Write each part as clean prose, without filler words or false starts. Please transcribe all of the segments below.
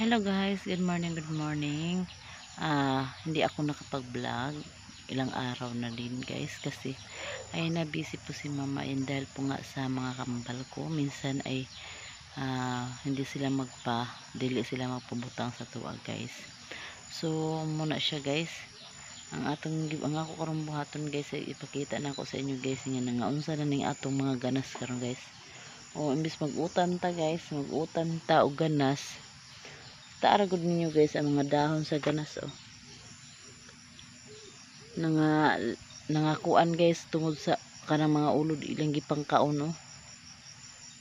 Hello guys, good morning, good morning. Hindi ako nakapag-vlog ilang araw na din guys kasi ay na busy po si mama and dahil po nga sa mga kambal ko minsan ay hindi sila dili sila magpabutang sa tuwa guys. So muna siya guys. Ang ako karong buhaton guys ay ipakita na ako sa inyo guys nga nangaunsa na ning atong mga ganas karon guys. O imbis mag-utan ta guys, mag-utan ta og ganas. Taaragod ninyo guys ang mga dahon sa ganas nangakuan guys tungod sa kanang mga ulod ilang gipangkaon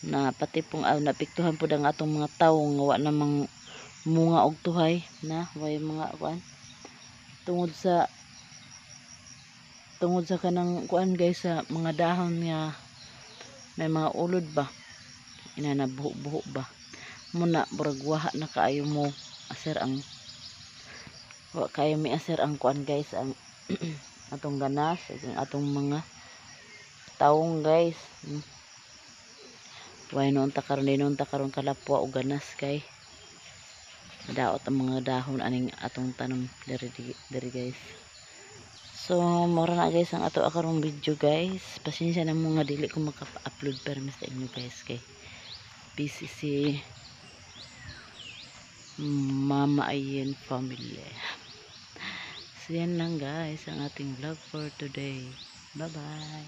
na pati pong napiktuhan po ang atong mga tawo nga wa namang munga og tuhay na way mga kuan tungod sa kanang kuan guys sa mga dahon nga may mga ulod ba buho ba muna burag waha na kaayo mo aser ang wa kayo mi aser ang kuan guys ang atong ganas ang atong mga taong guys way noon ta karon kalapwa og ganas kay daot ang mga dahon aning atong tanom diri guys. So mura na guys ang ato karong video guys, pasensya na mo nga dili ko maka-upload permis sa inyo guys kay busy si Mama Ayen family. So yan lang guys ang ating vlog for today. Bye bye.